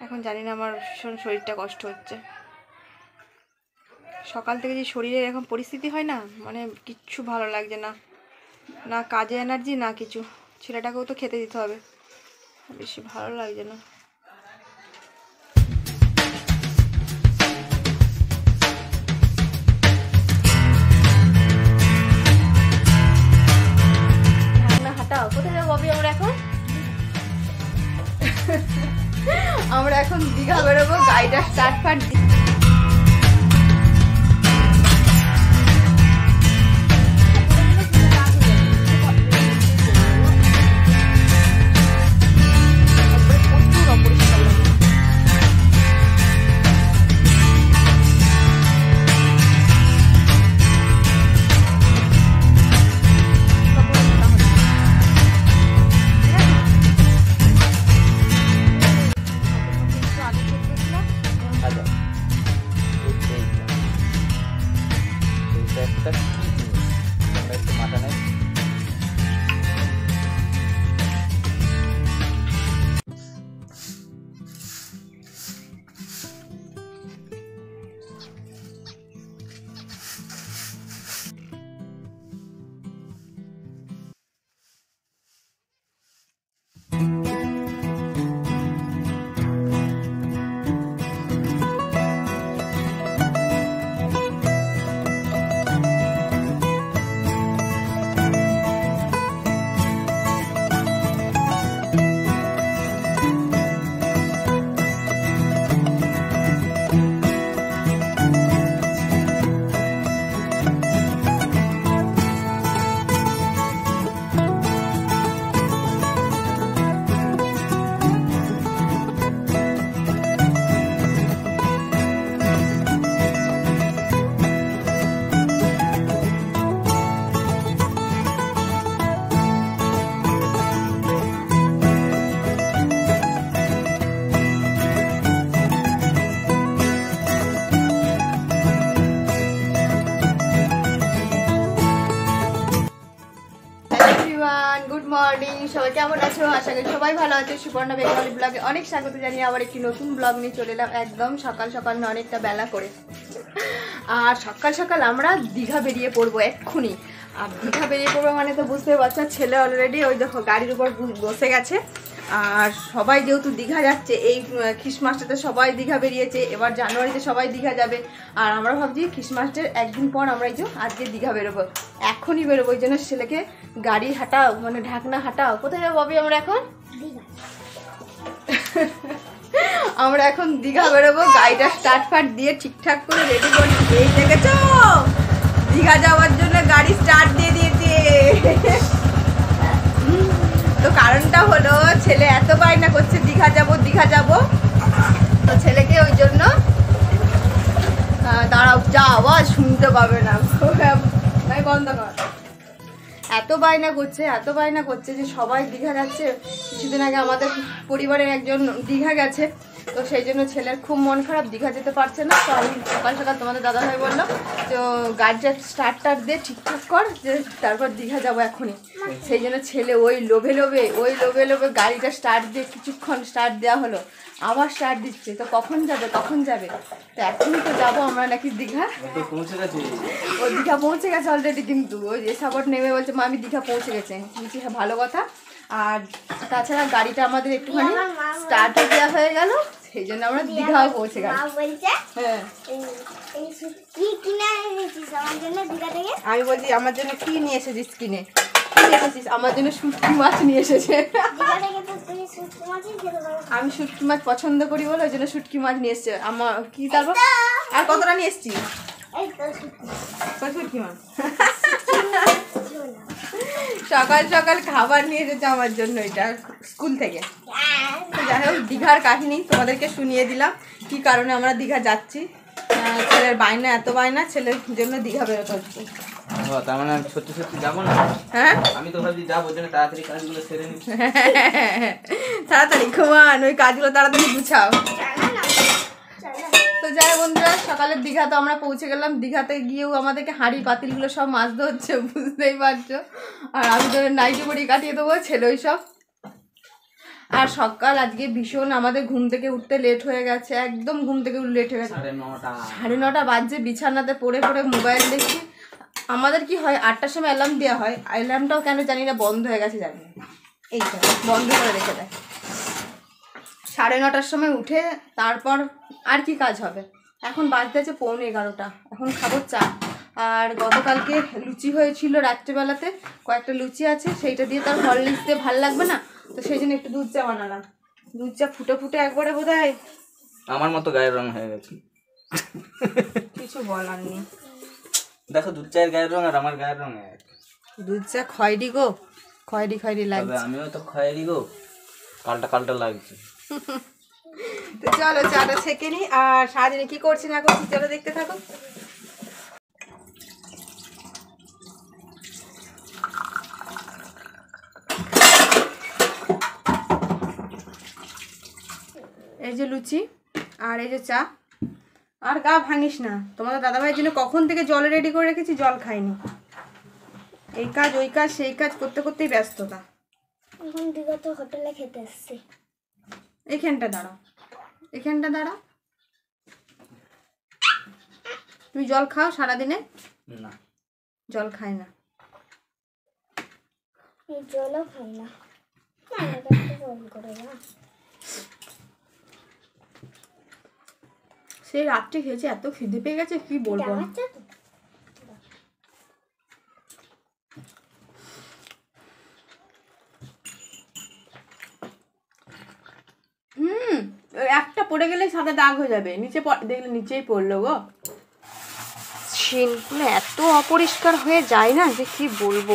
এখন জানি না, আমার ভীষণ শরীরটা কষ্ট হচ্ছে। সকাল থেকে যে শরীরের এখন পরিস্থিতি হয় না, মানে কিচ্ছু ভালো লাগছে না, না কাজে এনার্জি না কিছু। ছেলেটাকেও তো খেতে দিতে হবে, বেশি ভালো লাগছে না। কোথায় যাবো ববি আমরা এখন? আমরা এখন দীঘা বেরোবো, গাড়িটা স্টার্ট ফাট গুড মর্নিং, সবাই কেমন আছো? আশা করি সবাই ভালো আছে। সুবর্ণা বেঙ্গলি ব্লগে অনেক স্বাগত জানিয়ে আবার একটি নতুন ব্লগ নিয়ে চলে এলাম, একদম সকাল সকাল না, অনেকটা বেলা করে। আর সকাল সকাল আমরা দীঘা বেরিয়ে পড়বো এক্ষুনি। আর দীঘা বেরিয়ে পড়বো মানে তো বুঝতে পারছো, ছেলে অলরেডি ওই দেখো গাড়ির উপর বসে গেছে। আর সবাই যেহেতু দীঘা যাচ্ছে, এই খ্রিসমাসটাতে সবাই দীঘা বেরিয়েছে, এবার জানুয়ারিতে সবাই দীঘা যাবে। আর আমরা ভাবছি খ্রিসমাসের একদিন পর আমরা এই যে আজকে দীঘা বেরোবো, এখনই বেরোবো। ওই জন্য ছেলেকে গাড়ি হাঁটাও, মানে ঢাকনা হাঁটাও। কোথায় যাবো ববি আমরা এখন? আমরা এখন দীঘা বেরোবো, গাড়িটা স্টার্ট ফাট দিয়ে ঠিকঠাক করে রেডি করে। এই দেখেছো, দীঘা যাওয়ার জন্য গাড়ি স্টার্ট দিয়ে দিয়েছে। তো কারণটা হলো, ছেলে এত বায়না করছে দীঘা যাবো দীঘা যাবো, তো ছেলেকে ওই জন্য দাঁড়াও, যা আওয়াজ শুনতে পাবে না, বন্ধ কর। এত বায়না করছে যে সবাই দীঘা যাচ্ছে। কিছুদিন আগে আমাদের পরিবারের একজন দীঘা গেছে, তো সেই জন্য ছেলের খুব মন খারাপ, দীঘা যেতে পারছে না। তো আমি সকাল সকাল তোমাদের দাদাভাই বললো, তো গাড়িটা স্টার্ট দিয়ে ঠিকঠাক কর, যে তারপর দীঘা যাবো এখনই। সেই জন্য ছেলে ওই লোভে লোভে গাড়িটা স্টার্ট দিয়ে কিছুক্ষণ স্টার্ট দেওয়া হলো, আবার স্টার্ট দিচ্ছে। তো কখন যাবে তো এখনই তো যাবো আমরা নাকি দীঘা। ও দীঘা পৌঁছে গেছে অলরেডি, কিন্তু ওই সাপোর্ট নেমে বলছে মা আমি দীঘা পৌঁছে গেছে। বলছি হ্যাঁ ভালো কথা। আর তাছাড়া গাড়িটা আমাদের একটুখানি স্টার্টও দেওয়া হয়ে গেল, সেই জন্য আমরা দীঘাও পৌঁছে গেলাম। হ্যাঁ আমি বলছি আমার জন্য কি নিয়ে এসেছিস, কিনে আমার জন্য শুটকি মাছ নিয়ে এসেছে। আমি শুটকি মাছ পছন্দ করি বলে ওই জন্য শুটকি মাছ নিয়ে এসছে আমার। কি তারপর আর কতটা নিয়ে এসছি? শুটকি মাছ সকাল সকাল খাবার নিয়ে এসেছে আমার জন্য, এটা স্কুল থেকে। যাই হোক, দীঘার কাহিনী তোমাদেরকে শুনিয়ে দিলাম, কি কারণে আমরা দীঘা যাচ্ছি। ছেলের বায়না, এত বায়না, ছেলের জন্য দীঘা বেরোতে হচ্ছে। তার মানে আমি সত্যি সত্যি যাবো না? হ্যাঁ, আমি তো ভাবছি যাবো, ওই জন্য তাড়াতাড়ি কাজগুলো সেরে নিচ্ছি। তাড়াতাড়ি ঘুমান, ওই কাজগুলো তাড়াতাড়ি গুছাও। তো যাই বন্ধুরা, সকালের দীঘা তো আমরা পৌঁছে গেলাম। দীঘাতে গিয়েও আমাদেরকে হাঁড়ি পাতিলগুলো সব মাজতে হচ্ছে, বুঝতেই পারছো। আর আমি তো নাইটি পরি কাটিয়ে দেবো, ছেলে ওই সব। আর সকাল আজকে ভীষণ আমাদের ঘুম থেকে উঠতে লেট হয়ে গেছে, একদম ঘুম থেকে লেট হয়ে গেছে। 9:30 বাজছে, বিছানাতে পড়ে পড়ে মোবাইল দেখি। আমাদের কি হয় 8টার সময় অ্যালার্ম দেওয়া হয়, অ্যালার্মটাও কেন জানি না বন্ধ হয়ে গেছে, জানি না, এইটা বন্ধ করে রেখে দেয়। 9:30টার সময় উঠে তারপর আর কি কাজ হবে। এখন বাজতে আছে 11:15, এখন খাবো চা। আর গতকালকে লুচি হয়েছিল রাত্রিবেলাতে, কয়েকটা লুচি আছে, সেইটা দিয়ে তার হরলিক্স দিয়ে ভালো লাগবে না, তো সেই জন্য একটু দুধ চা বানালাম। দুধ চা ফুটে ফুটে একবারে বোধহয় আমার মতো গায়ের রং হয়ে গেছে। কিছু বলার নেই। দেখো দুধ চায়ের গায়ের রং আর আমার গায়ের রং এক। দুধ চা খয়েরি গো, খয়েরি খয়েরি লাগছে। আমিও তো খয়েরি গো, কালটা কালটা লাগছে। তো চলো চাটা ছেঁকে নি, আর সারাদিনে কি করছি না করছি চলো দেখতে থাকো। এই যে লুচি আর এই যে চা। আর গা ভাঙিস না, তোমাদের দাদাভাইয়ের জন্য কখন থেকে জল রেডি করে রেখেছি, জল খাইনি। এই কাজ ওই কাজ সেই কাজ করতে করতেই ব্যস্ততা। এখন বিগত হোটেলে খেতে আসছি। এইখানটা দাঁড়াও, এখানটা দাঁড়াও। তুমি জল খাও সারাদিনে? না, জল খাই না। জলও খাই না, জল করে না। সেই রাত্রে খেয়েছে, এত খিদে পেয়ে গেছে কি বলবো। একটা পড়ে গেলে সাদা দাগ হয়ে যাবে, নিচে দেখলে নিচেই পড়লো গো। সিনগুলো এত অপরিষ্কার হয়ে যায় না যে কি বলবো।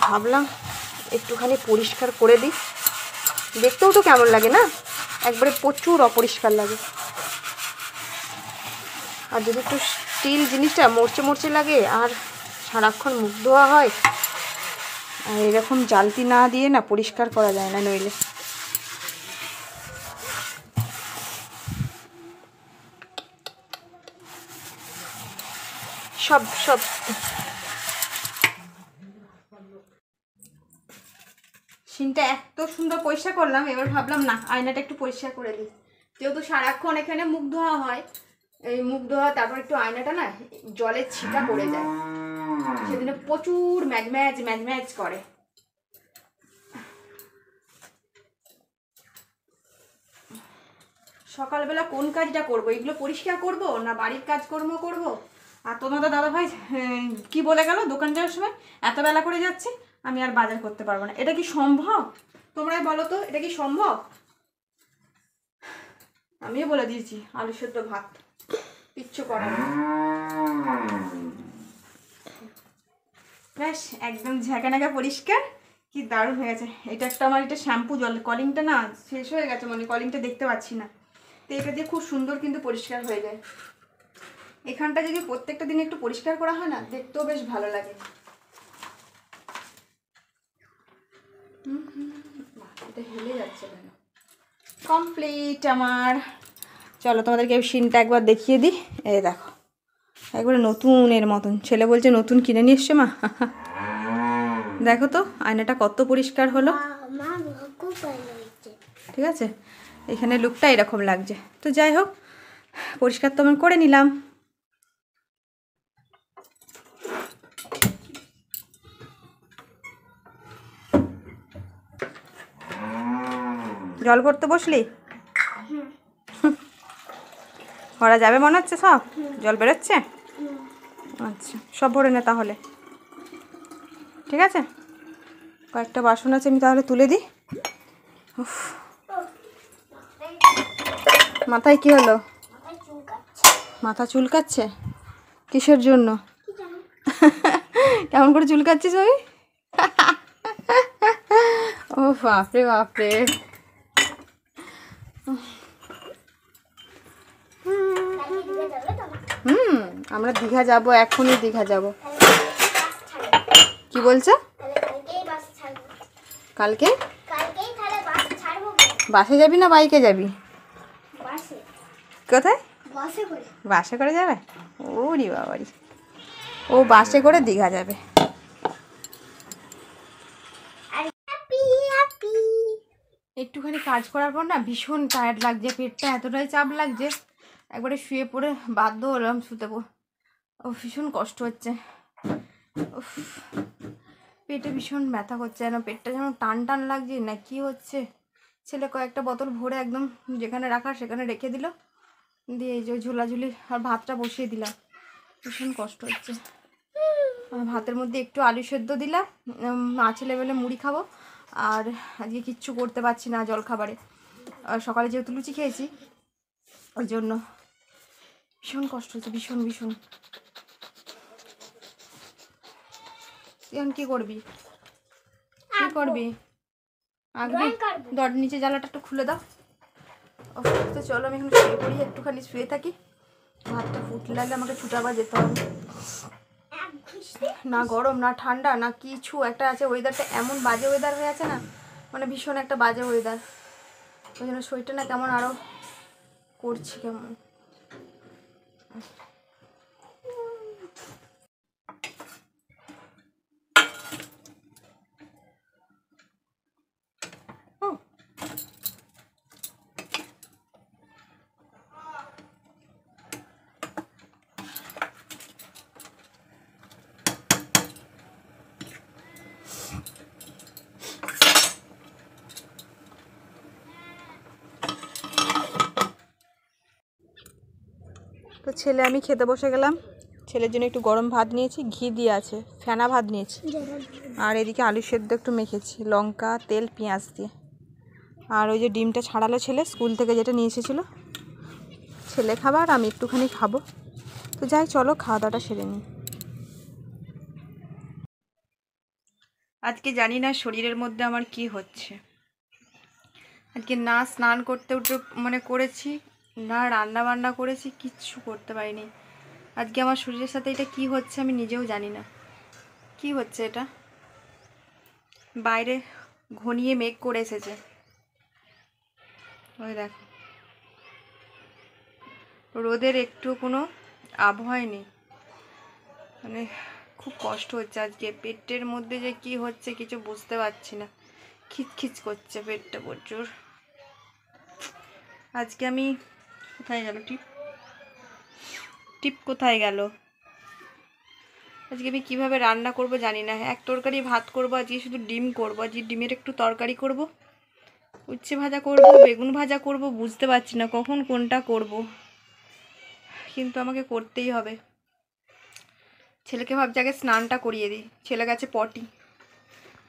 ভাবলাম একটুখানি পরিষ্কার করে দিই, দেখতেও তো কেমন লাগে না, একবারে প্রচুর অপরিষ্কার লাগে। আর যদি একটু স্টিল জিনিসটা মরচে মরচে লাগে, আর সারাক্ষণ মুখ ধোয়া হয়, আর এরকম জালতি না দিয়ে না পরিষ্কার করা যায় না নইলে। সব সব সিনটা এত সুন্দর পরিষ্কার করলাম, এবার ভাবলাম না আয়নাটা একটু পরিষ্কার করে দিই, যেহেতু সারাক্ষণ এখানে মুখ ধোয়া হয়। এই মুখ ধোয়া তারপর একটু আয়নাটা না জলের ছিটা পড়ে যায়, সেদিনে প্রচুর ম্যাজম্যাজ ম্যাজম্যাজ করে। সকালবেলা কোন কাজটা করব, এগুলো পরিষ্কার করব না বাড়ির কাজকর্ম করব। আর তোমাদের দাদাভাই কি বলে গেল দোকান যাওয়ার সময়, এত বেলা করে যাচ্ছে, আমি আর বাজার করতে পারবো না। এটা কি সম্ভব? তোমরাই বলো তো, এটা কি সম্ভব? আমিও বলে দিয়েছি আলু সেদ্ধ ভাত, কিচ্ছু করার না। ব্যাস একদম ঝাঁকানাকা পরিষ্কার, কি দারুণ হয়ে গেছে। এটা একটা আমার এটা শ্যাম্পু জল, কলিংটা না শেষ হয়ে গেছে, মানে কলিংটা দেখতে পাচ্ছি না, তো এটা দিয়ে খুব সুন্দর কিন্তু পরিষ্কার হয়ে যায়। এখানটা যদি প্রত্যেকটা দিন একটু পরিষ্কার করা হয় না, দেখতেও বেশ ভালো লাগে। এটা হেলে যাচ্ছে কেন? কমপ্লিট আমার। চলো তোমাদেরকে সিনটা একবার দেখিয়ে দিই। এই দেখো একবারে নতুনের মতন, ছেলে বলছে নতুন কিনে নিয়ে এসছে মা। দেখো তো আয়নাটা কত পরিষ্কার হলো, ঠিক আছে। এখানে লুকটা এরকম লাগছে, তো যাই হোক পরিষ্কার তো আমি করে নিলাম। জল ভরতে বসলি? ভরা যাবে মনে হচ্ছে, সব জল বেরোচ্ছে? আচ্ছা সব ভরে নে তাহলে, ঠিক আছে। কয়েকটা বাসন আছে আমি তাহলে তুলে দিই। মাথায় কি হলো? মাথা চুলকাচ্ছে? কিসের জন্য? কেমন করে চুলকাচ্ছিস ওই? ও বাপরে বাপরে। আমরা দীঘা যাব, এখনই দীঘা যাব। কি বলছো? কালকে বাসে যাবি না বাইকে যাবি? কোথায়? বাসে করে যাবে? ওরে বাবারি, ও বাসে করে দীঘা যাবে। একটুখানি কাজ করার পর না ভীষণ টায়ার্ড লাগছে, পেটটা এতটাই চাপ লাগছে, একবারে শুয়ে পড়ে বাধ্য হলাম শুতে ও ভীষণ কষ্ট হচ্ছে। উফ, পেটে ভীষণ ব্যথা করছে, যেন পেটটা যেন টান টান লাগছে না কি হচ্ছে। ছেলে কয়েকটা বোতল ভরে একদম যেখানে রাখা সেখানে রেখে দিল, দিয়ে এই যে ঝোলাঝুলি আর ভাতটা বসিয়ে দিলাম। ভীষণ কষ্ট হচ্ছে। ভাতের মধ্যে একটু আলু সেদ্ধ দিলাম, মাছ লেবেলে মুড়ি খাবো। আর আজকে কিচ্ছু করতে পারছি না জলখাবারে, সকালে যেহেতু লুচি খেয়েছি ওই জন্য ভীষণ কষ্ট হচ্ছে, ভীষণ ভীষণ। এখন কী করবি, কী করবি? আঁকবি? নিচে জ্বালাটা একটু খুলে দাও। তো চলো আমি এখন শুয়ে পড়ি, একটুখানি শুয়ে থাকি। ভাতটা ফুটলে আমাকে ছুটাবার যেতে হবে। না গরম না ঠান্ডা না কিছু একটা আছে, ওয়েদারটা এমন বাজে ওয়েদার হয়ে আছে না, মানে ভীষণ একটা বাজে ওয়েদার। ওই জন্য শরীরটা না কেমন আরও করছি কেমন। তো ছেলে আমি খেতে বসে গেলাম। ছেলের জন্য একটু গরম ভাত নিয়েছি, ঘি দিয়ে আছে, ফেনা ভাত নিয়েছি। আর এদিকে আলু সেদ্ধ একটু মেখেছি লঙ্কা তেল পেঁয়াজ দিয়ে। আর ওই যে ডিমটা ছাড়ালো ছেলে স্কুল থেকে, যেটা নিয়ে এসেছিলো। ছেলে খাবার আমি একটুখানি খাবো। তো যাই চলো খাওয়া দাওয়াটা সেরে নিই। আজকে জানি না শরীরের মধ্যে আমার কি হচ্ছে। আজকে না স্নান করতে উঠে মানে করেছি, না রান্না বান্না করেছি, কিচ্ছু করতে পারিনি। আজকে আমার শরীরের সাথে এটা কি হচ্ছে আমি নিজেও জানি না কি হচ্ছে। এটা বাইরে ঘনিয়ে মেঘ করে এসেছে, ওই দেখো রোদের একটু কোনো আবহাওয়াই নেই। মানে খুব কষ্ট হচ্ছে আজকে, পেটের মধ্যে যে কি হচ্ছে কিছু বুঝতে পারছি না, খিচখিচ করছে পেটটা প্রচুর। আজকে আমি কোথায় গেল টিপ টিপ কোথায় গেল? আজকে আমি কীভাবে রান্না করব জানি না। এক তরকারি ভাত করব, আজকে শুধু ডিম করব, আজকে ডিমের একটু তরকারি করব, উচ্ছে ভাজা করব, বেগুন ভাজা করব, বুঝতে পারছি না কখন কোনটা করব, কিন্তু আমাকে করতেই হবে। ছেলেকে ভাবছি আগে স্নানটা করিয়ে দিই, ছেলে গেছে পটি,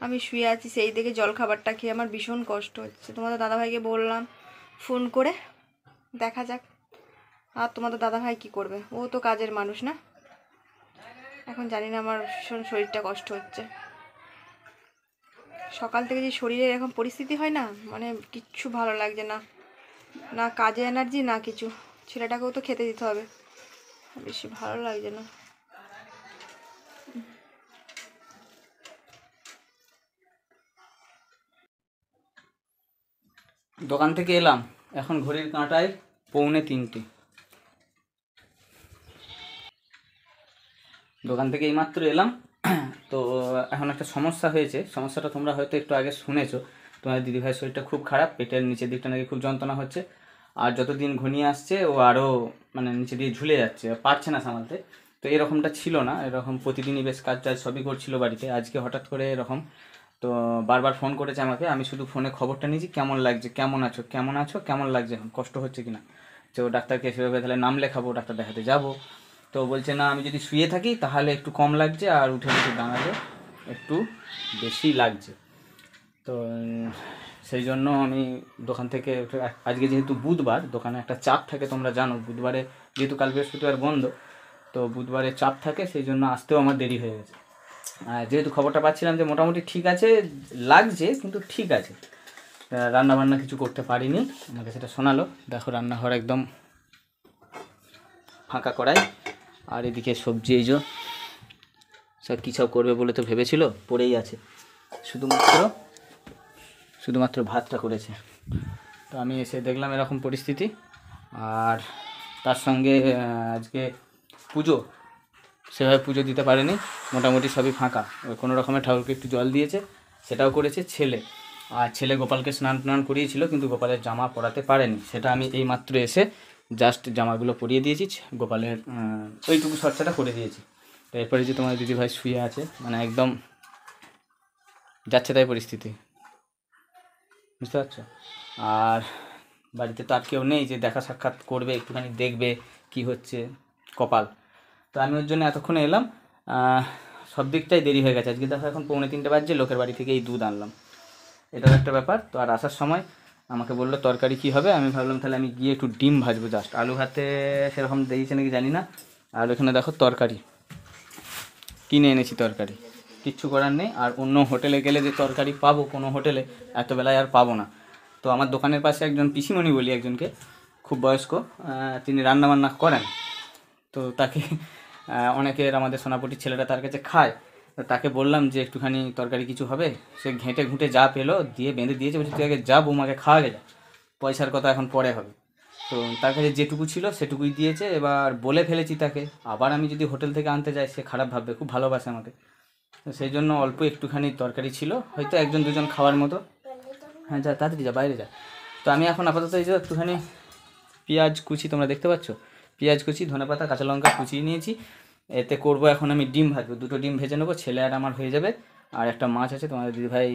আমি শুয়ে আছি সেই দিকে জলখাবারটা খেয়ে আমার ভীষণ কষ্ট হচ্ছে। তোমাদের দাদাভাইকে বললাম ফোন করে, দেখা যাক। আর তোমাদের দাদাভাই কি করবে, ও তো কাজের মানুষ না। এখন জানি না, আমার ভীষণ শরীরটা কষ্ট হচ্ছে। সকাল থেকে যে শরীরের এখন পরিস্থিতি হয় না, মানে কিচ্ছু ভালো লাগছে না, না কাজে এনার্জি না কিছু। ছেলেটাকেও তো খেতে দিতে হবে, বেশি ভালো লাগছে না। দোকান থেকে এলাম, এখন ঘড়ির কাঁটায় 2:45। দোকান থেকে এইমাত্র এলাম। তো এখন একটা সমস্যা হয়েছে, সমস্যাটা তোমরা হয়তো একটু আগে শুনেছো। তোমার দিদিভাইয়ের শরীরটা খুব খারাপ, পেটের নিচের দিকটা নাকি খুব যন্ত্রণা হচ্ছে, আর যতদিন ঘনিয়ে আসছে ও আরও মানে নিচে দিয়ে ঝুলে যাচ্ছে, পারছে না সামালতে। তো এরকমটা ছিল না, এরকম প্রতিদিনই বেশ কাজ টাজ সবই করছিল বাড়িতে, আজকে হঠাৎ করে এরকম। তো বারবার ফোন করেছে আমাকে, আমি শুধু ফোনে খবরটা নিয়েছি কেমন লাগছে, কেমন আছো কেমন আছো, কেমন লাগছে, এখন কষ্ট হচ্ছে কিনা। তো ডাক্তারকে সেভাবে তাহলে নাম লেখাবো, ডাক্তার দেখাতে যাবো। তো বলছে না আমি যদি শুয়ে থাকি তাহলে একটু কম লাগছে, আর উঠে উঠে দাঁড়ালে একটু বেশি লাগছে। তো সেই জন্য আমি দোকান থেকে আজকে যেহেতু বুধবার, দোকানে একটা চাপ থাকে তোমরা জানো, বুধবারে যেহেতু কাল বৃহস্পতিবার বন্ধ, তো বুধবারে চাপ থাকে, সেই জন্য আসতেও আমার দেরি হয়ে গেছে। যেহেতু খবরটা পাচ্ছিলাম যে মোটামুটি ঠিক আছে লাগছে, কিন্তু ঠিক আছে, রান্নাবান্না কিছু করতে পারিনি, আমাকে সেটা শোনালো। দেখো রান্নাঘর একদম ফাঁকা করাই, আর এদিকে সবজি এই যে সব কী সব করবে বলে তো ভেবেছিল, পড়েই আছে, শুধুমাত্র ভাতটা করেছে। তো আমি এসে দেখলাম এরকম পরিস্থিতি। আর তার সঙ্গে আজকে পুজো, সেভাবে পুজো দিতে পারেনি, মোটামুটি সবই ফাঁকা। কোনো রকমের ঠাকুরকে একটু জল দিয়েছে, সেটাও করেছে ছেলে। আর ছেলে গোপালকে স্নান টান করিয়েছিল, কিন্তু গোপালের জামা পরাতে পারেনি, সেটা আমি এই মাত্র এসে জাস্ট জামাগুলো পরিয়ে দিয়েছি, গোপালের ওইটুকু খরচাটা করে দিয়েছি। তো এরপরে যে তোমার দিদিভাই শুয়ে আছে, মানে একদম যাচ্ছে তাই পরিস্থিতি, বুঝতে পারছো। আর বাড়িতে তো আর কেউ নেই যে দেখা সাক্ষাৎ করবে, একটুখানি দেখবে কি হচ্ছে কপাল। তো আমি ওর জন্য এতক্ষণে এলাম, সব দিকটাই দেরি হয়ে গেছে। আজকে দেখো এখন 2:45 বাজছে, লোকের বাড়ি থেকে এই দুধ আনলাম, এটাও একটা ব্যাপার। তো আর আসার সময় আমাকে বললো তরকারি কী হবে, আমি ভাবলাম তাহলে আমি গিয়ে একটু ডিম ভাজবো জাস্ট, আলু ভাতে সেরকম দিয়েছে নাকি জানি না। আর ওখানে দেখো তরকারি কিনে এনেছি, তরকারি কিচ্ছু করার নেই। আর অন্য হোটেলে গেলে যে তরকারি পাবো, কোনো হোটেলে এত বেলায় আর পাবো না। তো আমার দোকানের পাশে একজন পিসিমণি বলি একজনকে, খুব বয়স্ক, তিনি রান্নাবান্না করেন। তো তাকে অনেকের আমাদের সোনাপটির ছেলেরা তার কাছে খায়, তো তাকে বললাম যে একটুখানি তরকারি কিছু হবে, সে ঘেঁটে ঘুঁটে যা পেলো দিয়ে বেঁধে দিয়েছে, বলছি তুই আগে যা বৌমাকে খাওয়া গেলে, পয়সার কথা এখন পরে হবে। তো তার কাছে যেটুকু ছিল সেটুকুই দিয়েছে। এবার বলে ফেলেছি তাকে, আবার আমি যদি হোটেল থেকে আনতে যাই সে খারাপ ভাববে, খুব ভালোবাসে আমাকে। তো সেই জন্য অল্প একটুখানি তরকারি ছিল, হয়তো একজন দুজন খাওয়ার মতো। হ্যাঁ যা, তাড়াতাড়ি যা, বাইরে যা। তো আমি এখন আপাতত এই যে একটুখানি পেঁয়াজ কুচি, তোমরা দেখতে পাচ্ছ, পেঁয়াজ কুচি, ধনেপাতা, কাঁচা লঙ্কা কুচিয়ে নিয়েছি। এতে করব এখন আমি ডিম ভাজবো, 2টো ডিম ভেজে নেবো, ছেলে আর আমার হয়ে যাবে। আর একটা মাছ আছে, তোমাদের দিদিভাই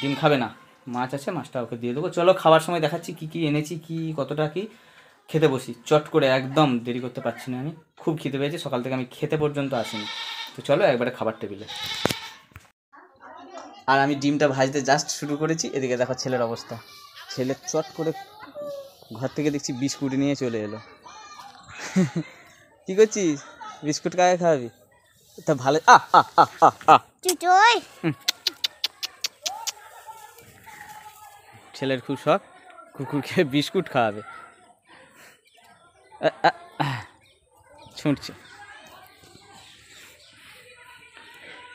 ডিম খাবে না, মাছ আছে, মাছটা ওকে দিয়ে দেবো। চলো খাওয়ার সময় দেখাচ্ছি কী কী এনেছি, কি কতটা কি। খেতে বসি চট করে, একদম দেরি করতে পারছি না, আমি খুব খিদে পেয়েছি, সকাল থেকে আমি খেতে পর্যন্ত আসিনি। তো চলো একবারে খাবার টেবিলে। আর আমি ডিমটা ভাজতে জাস্ট শুরু করেছি, এদিকে দেখো ছেলের অবস্থা। ছেলে চট করে ঘর থেকে দেখছি বিস্কুট নিয়ে চলে এলো। কি করছিস? বিস্কুট কাকে খাওয়াবি? তা ভালো। চুচুই ছেলের খুব শখ, কুকুরকে বিস্কুট খাওয়াবে, ছুটছে।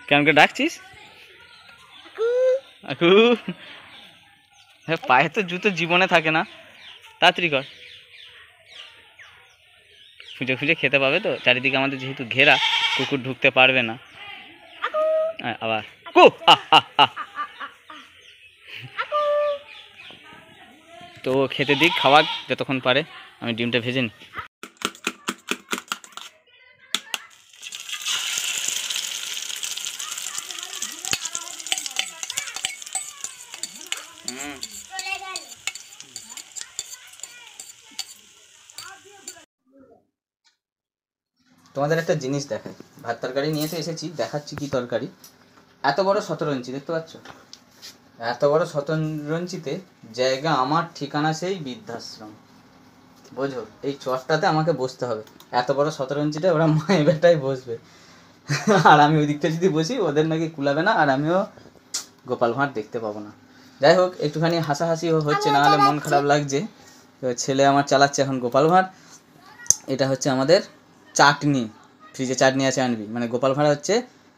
কেমন করে ডাকছিস? আকু। হ্যাঁ, পায়ে তো জুতো জীবনে থাকে না, তাড়াতাড়ি কর। খুঁজে খুঁজে খেতে পাবে তো, চারিদিকে আমাদের যেহেতু ঘেরা, কুকুর ঢুকতে পারবে না। আবার কু। তো খেতে দিক, খাওয়া যতক্ষণ পারে, আমি ডিমটা ভেজে নিই। তোমাদের একটা জিনিস দেখাই, ভাত তরকারি নিয়ে তো এসেছি, দেখাচ্ছি কি তরকারি। এত বড় 17 ইঞ্চি, দেখতে পাচ্ছ? এত বড় 17 ইঞ্চিতে জায়গা আমার, ঠিকানা সেই বৃদ্ধাশ্রম, বোঝো? এই চটটাতে আমাকে বসতে হবে, এত বড় 17 ইঞ্চিটা ওরা মায়ের বেটাই বসবে। আর আমি ওই দিকটা যদি বসি ওদের নাকি কুলাবে না, আর আমিও গোপাল ভাঁড় দেখতে পাবো না। যাই হোক, একটুখানি হাসাহাসি হচ্ছে, না হলে মন খারাপ লাগছে। তো ছেলে আমার চালাচ্ছে এখন গোপাল ভাঁড়। এটা হচ্ছে আমাদের চাটনি, ফ্রিজে চাটনি আছে, আনবি। মানে গোপাল ভাঁড় হচ্ছে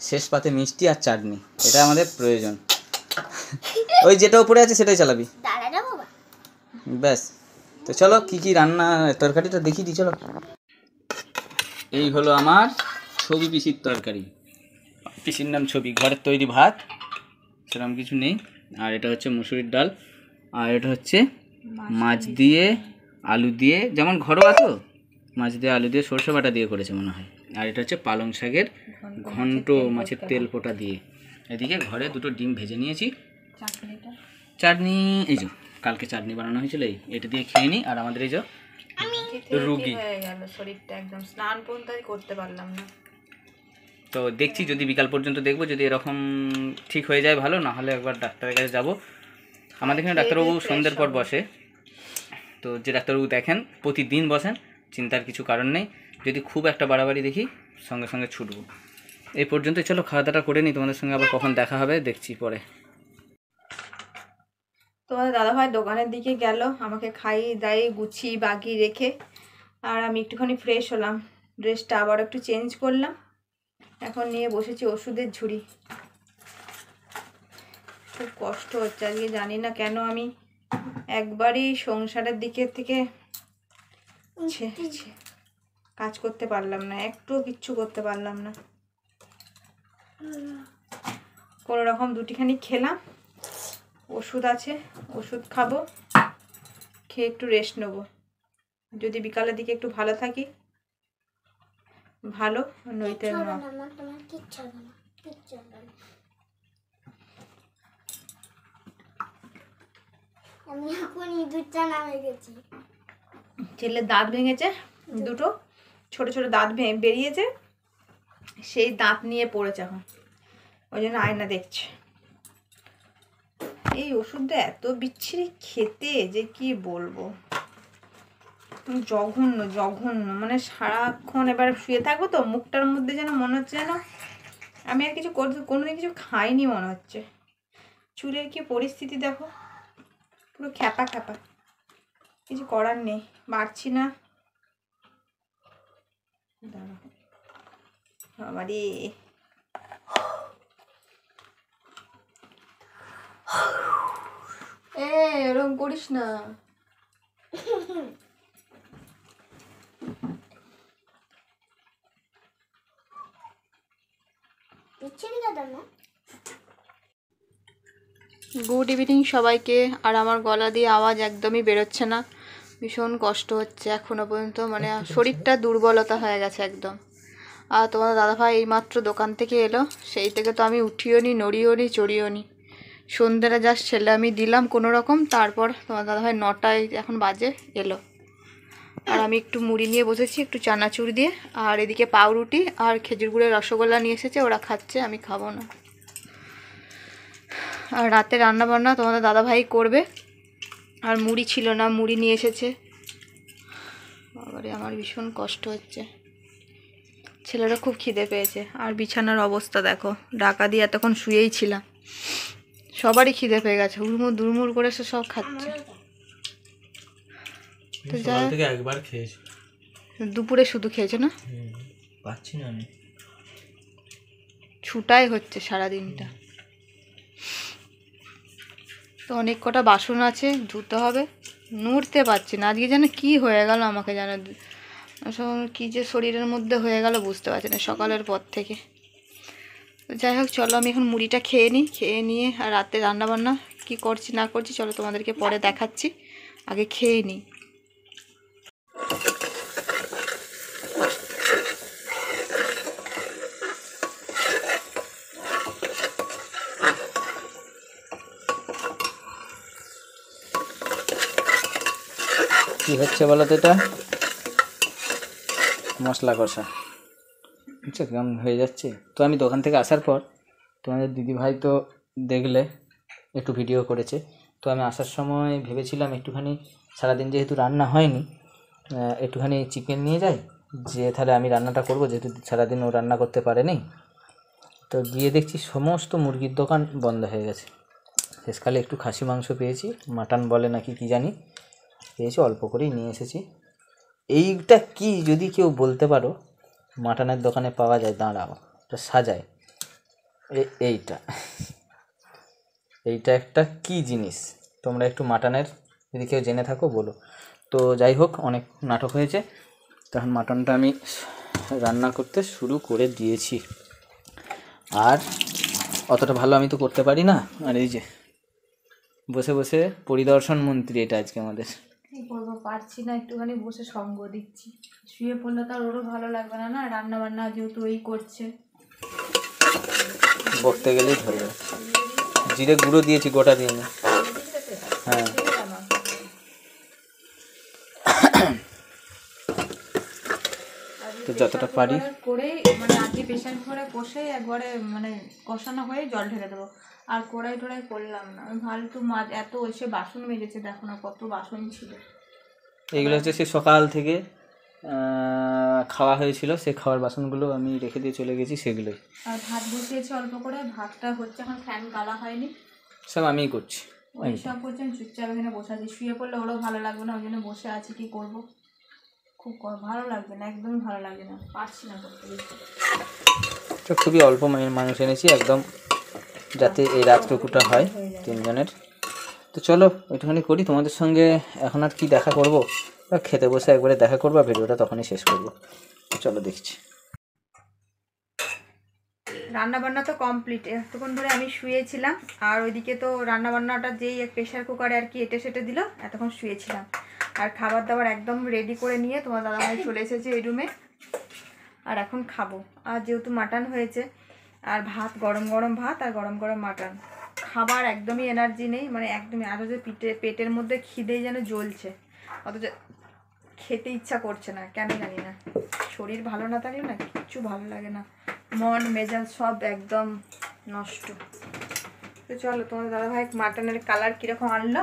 শেষ পাতে মিষ্টি আর চাটনি, এটা আমাদের প্রয়োজন। ওই যেটা উপরে আছে সেটাই চালাবি, ব্যাস। তো চলো কি কি রান্না, তরকারিটা দেখিয়ে দিই, চলো। এই হলো আমার ছবি পিসির তরকারি, পিসির নাম ছবি, ঘরের তৈরি ভাত, সেরকম কিছু নেই। আর এটা হচ্ছে মুসুরির ডাল, আর এটা হচ্ছে মাছ দিয়ে আলু দিয়ে, যেমন ঘরোয়া তো, মাছ দিয়ে আলু দিয়ে সরষে বাটা দিয়ে করেছে মনে হয়। আর এটা হচ্ছে পালং শাকের ঘন্ট, মাছের তেল পোটা দিয়ে। এদিকে ঘরে 2টো ডিম ভেজে নিয়েছি, চাটনি এই যে কালকে চাটনি বানানো হয়েছিল, এটা দিয়ে খেয়ে নিই। আর আমাদের এই যে রুগী হয়ে গেল শরীরটা, একদম স্নান পর্যন্ত করতে পারলাম না। তো দেখছি, যদি বিকাল পর্যন্ত দেখবো, যদি এরকম ঠিক হয়ে যায় ভালো, না হলে একবার ডাক্তারের কাছে যাব। আমাদের এখানে ডাক্তারবাবু সন্ধ্যের পর বসে, তো যে ডাক্তারবাবু দেখেন প্রতিদিন বসেন, চিন্তার কিছু কারণ নেই। যদি খুব একটা বাড়াবাড়ি দেখি সঙ্গে সঙ্গে ছুটবো। এই পর্যন্ত, চলো খাওয়া দাওয়া করে নিই, তোমাদের সঙ্গে আবার কখন দেখা হবে দেখছি পরে। তোমাদের দাদাভাই দোকানের দিকে গেল, আমাকে খাইয়ে দাইয়ে গুছিয়ে বাগিয়ে রেখে, আর আমি একটুখানি ফ্রেশ হলাম, ড্রেসটা আবার একটু চেঞ্জ করলাম, এখন নিয়ে বসেছি ওষুধের ঝুড়ি। খুব কষ্ট হচ্ছে আজকে, জানি না কেন আমি একবারই সংসারের দিকে থেকে কাজ করতে পারলাম না, একটুও কিচ্ছু করতে পারলাম না। কোনো রকম দুটিখানি খেলাম, ওষুধ আছে, ওষুধ খাবো, খেয়ে একটু রেস্ট নেবো। যদি বিকালের দিকে একটু ভালো থাকি ভালো, নইতে কিচ্ছু হবে না। না মা, তোমার কিচ্ছু হবে না, কিচ্ছু হবে না। আমি এখন ইঁদুর চা নামে গেছি। ছেলের দাঁত ভেঙেছে দুটো, ছোট ছোট দাঁত বেরিয়েছে, সেই দাঁত নিয়ে পড়েছে এখন, ওই জন্য আয়না দেখছে। এই ওষুধটা এত বিচ্ছিরি খেতে যে কি বলবো, জঘন্য জঘন্য, মানে সারাক্ষণ এবার শুয়ে থাকবো তো মুখটার মধ্যে যেন মনে হচ্ছে যেন আমি আর কিছু কোনোদিন কিছু খাইনি মনে হচ্ছে। চুলের কি পরিস্থিতি দেখো, পুরো খ্যাপা খ্যাপা, কিছু করার নেই, পারছি না। বাবারে এরকম করিস না। বিচ্ছিরি দাদা না। গুড ইভিনিং সবাইকে। আর আমার গলা দিয়ে আওয়াজ একদমই বেরোচ্ছে না, ভীষণ কষ্ট হচ্ছে এখনো পর্যন্ত, মানে শরীরটা দুর্বলতা হয়ে গেছে একদম। আর তোমার দাদাভাই এইমাত্র দোকান থেকে এলো, সেই থেকে তো আমি উঠিও নি, নড়িও নি, চড়িও নি। সন্ধ্যাটা জাস্ট ছেলে আমি দিলাম কোনো রকম, তারপর তোমার দাদাভাই 9টায় এখন বাজে এলো। আর আমি একটু মুড়ি নিয়ে বসেছি, একটু চানাচুর দিয়ে, আর এদিকে পাউরুটি আর খেজুর গুড়ের রসগোল্লা নিয়ে এসেছে, ওরা খাচ্ছে, আমি খাবো না। আর রাতে রান্না বান্না তোমাদের দাদাভাই করবে, আর মুড়ি ছিল না, মুড়ি নিয়ে এসেছে। বাবারে আমার ভীষণ কষ্ট হচ্ছে, ছেলেরা খুব খিদে পেয়েছে। আর বিছানার অবস্থা দেখো, ডাকা দিয়ে এতক্ষণ শুয়েই ছিলাম, সবারই খিদে পেয়ে গেছে, হুড়মুড় দুড়মুড় করে সে সব খাচ্ছে। তো সকাল থেকে একবার খেয়েছি, দুপুরে শুধু খেয়েছে না, পাচ্ছি না আমি, ছুটাই হচ্ছে সারাদিনটা। তো অনেক কটা বাসন আছে, ধুতে হবে, নড়তে পারছি না। আজকে যেন কি হয়ে গেল আমাকে, যেন কি যে শরীরের মধ্যে হয়ে গেল বুঝতে পারছি না সকালের পর থেকে। তো যাই হোক চলো, আমি এখন মুড়িটা খেয়ে নিই, খেয়ে নিয়ে আর রাতে রান্নাবান্না কি করছি না করছি চলো তোমাদেরকে পরে দেখাচ্ছি, আগে খেয়ে নিই। কি হচ্ছে বলো তো? এটা মশলা কষা, আচ্ছা কেমন হয়ে যাচ্ছে। তো আমি দোকান থেকে আসার পর তোমাদের দিদিভাই তো দেখলে একটু ভিডিও করেছে, তো আমি আসার সময় ভেবেছিলাম একটুখানি, সারাদিন যেহেতু রান্না হয়নি, একটুখানি চিকেন নিয়ে যাই, যে তাহলে আমি রান্নাটা করব, যেহেতু সারাদিন ও রান্না করতে পারেনি। তো গিয়ে দেখছি সমস্ত মুরগির দোকান বন্ধ হয়ে গেছে। শেষকালে একটু খাসি মাংস পেয়েছি, মাটন বলে নাকি কি জানি, পেয়েছি, অল্প করেই নিয়ে এসেছি। এইটা কি যদি কেউ বলতে পারো মাটনের দোকানে পাওয়া যায়, দাঁড়াও এটা সাজায়, এইটা এইটা একটা কি জিনিস, তোমরা একটু মাটনের যদি কেউ জেনে থাকো বলো। তো যাই হোক, অনেক নাটক হয়েছে, তখন মাটনটা আমি রান্না করতে শুরু করে দিয়েছি। আর অতটা ভালো আমি তো করতে পারি না, আর এই যে বসে বসে পরিদর্শন মন্ত্রী এটা আজকে আমাদের। কি করবো, পারছি না, একটুখানি বসে সঙ্গ দিচ্ছি। শুয়ে পড়লে তো আর ওরও ভালো লাগবে না, না রান্না বান্না যেহেতু ওই করছে। বকতে গেলেই ধরে যাচ্ছে। জিরে গুঁড়ো দিয়েছি, গোটা দিয়ে না। হ্যাঁ, তো যতটা পারি করেই, মানে আজকে প্রেশার করে কষে একবারে মানে কষানো হয়ে জল ঢেলে দেবো। আর কড়াই টড়াই করলাম না, আমি ফালতু মাছ এত এসে বাসন মেজেছে, দেখো না কত বাসন ছিল। এইগুলো হচ্ছে সে সকাল থেকে খাওয়া হয়েছিল, সে খাওয়ার বাসনগুলো আমি রেখে দিয়ে চলে গেছি, সেগুলোই। আর ভাত বসিয়েছি অল্প করে, ভাতটা হচ্ছে এখন, ফ্যান গালা হয়নি, সব আমিই করছি। ওই সব করছি, আমি চুপচাপ এখানে বসে আছি। শুয়ে পড়লে ওরও ভালো লাগবে না, ওই জন্য বসে আছি। কি করব, খুব ভালো লাগবে না, একদমই ভালো লাগবে না, পারছি না করতে। তো খুবই অল্প মানুষ এনেছি একদম, যাতে এই রাতটুকুটা হয় তিনজনের। তো চলো একটুখানি করি তোমাদের সঙ্গে। এখন আর কি দেখা করব, খেতে বসে একবারে দেখা করবো, ভিডিওটা তখনই শেষ করব। চলো দেখছি। রান্নাবান্না তো কমপ্লিট। এতক্ষণ ধরে আমি শুয়েছিলাম, আর ওইদিকে তো রান্নাবান্নাটা যেই প্রেশার কুকারে আর কি এটে সেটে দিল, এতক্ষণ শুয়েছিলাম। আর খাবার দাবার একদম রেডি করে নিয়ে তোমার দাদাভাই চলে এসেছে এই রুমে, আর এখন খাবো। আর যেহেতু মাটন হয়েছে, আর ভাত, গরম গরম ভাত আর গরম গরম মাটন, খাবার একদমই এনার্জি নেই, মানে একদমই। আরও যে পেটের মধ্যে খিদেই যেন জ্বলছে, অথচ খেতে ইচ্ছা করছে না, কেন জানি না। শরীর ভালো না থাকলে না কিচ্ছু ভালো লাগে না, মন মেজাজ সব একদম নষ্ট। তো চলো, তোমার দাদাভাই মাটনের কালার কীরকম আনলো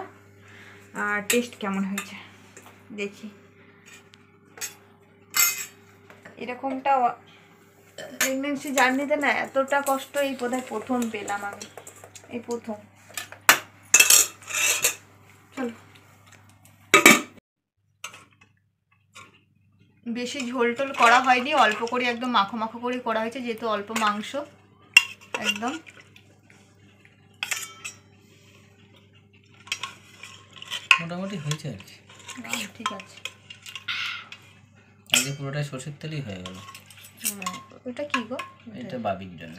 আর টেস্ট কেমন হয়েছে দেখি। এরকমটা প্রেগনেন্সি জার্নিতে না এতটা কষ্ট এই বোধহয় প্রথম পেলাম আমি, এই প্রথম। চলো, বেশি ঝোল টোল করা হয়নি, অল্প করে একদম মাখো মাখো করে করা হয়েছে, যেহেতু অল্প মাংস একদম। মোটামুটি হয়েছে আর কি, ঠিক আছে। আজকে পুরোটাই সরষের তেলই হয়ে গেল। ওটা কি গো? এটা বাবির জন্য।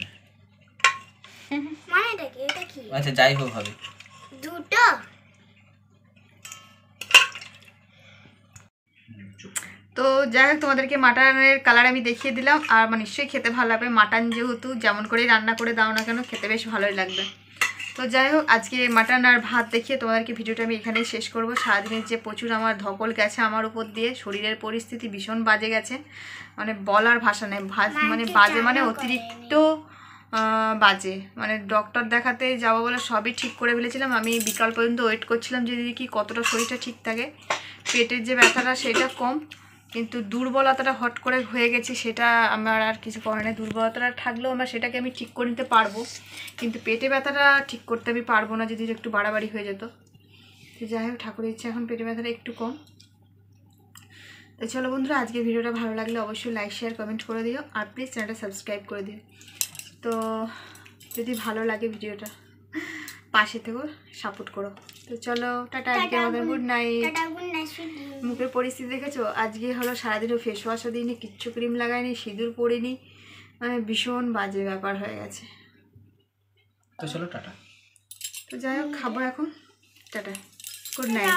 মানে এটা কি? এটা কি? আচ্ছা যাই হোক হবে। দুটো? তো যাই হোক, তোমাদেরকে মাটনের কালার আমি দেখিয়ে দিলাম, আর নিশ্চয়ই খেতে ভালো লাগবে। মাটন যেহেতু যেমন করে রান্না করে দাও না কেন, খেতে বেশ ভালোই লাগবে। তো যাই হোক, আজকে মাটন আর ভাত দেখিয়ে তোমাদেরকে ভিডিওটা আমি এখানেই শেষ করব। সারাদিনের যে প্রচুর আমার ধকল গেছে আমার উপর দিয়ে, শরীরের পরিস্থিতি ভীষণ বাজে গেছে, মানে বলার ভাষা নেই। মানে বাজে মানে অতিরিক্ত বাজে, মানে ডক্টর দেখাতে যাবো বলে সবই ঠিক করে ফেলেছিলাম। আমি বিকাল পর্যন্ত ওয়েট করছিলাম যে দিদি কি কতটা শরীরটা ঠিক থাকে। পেটের যে ব্যথাটা সেটা কম, কিন্তু দুর্বলতাটা হট করে হয়ে গেছে, সেটা আমার আর কিছু করে না। দুর্বলতাটা থাকলেও সেটাকে আমি ঠিক করে নিতে পারবো, কিন্তু পেটে ব্যথাটা ঠিক করতে আমি পারবো না যদি একটু বাড়াবাড়ি হয়ে যেত। তো যাই হোক, ঠাকুরের ইচ্ছা এখন পেটে ব্যথাটা একটু কম। তো চলো বন্ধুরা, আজকে ভিডিওটা ভালো লাগলে অবশ্যই লাইক শেয়ার কমেন্ট করে দিও, আর প্লিজ চ্যানেলটা সাবস্ক্রাইব করে দিও। তো যদি ভালো লাগে ভিডিওটা, পাশে থেকেও সাপোর্ট করো। তো চলো, টাটা, আজকে আমাদের good night. Tata, good night. মুখের পরিস্থিতি দেখেছো? আজকে হলো সারাদিনও ফেস ওয়াশও দিইনি, কিচ্ছু ক্রিম লাগাইনি, সিঁদুর পরিনি, মানে ভীষণ বাজে ব্যাপার হয়ে গেছে। তো চলো টাটা। তো যাই হোক, খাবো এখন। Tata, good night.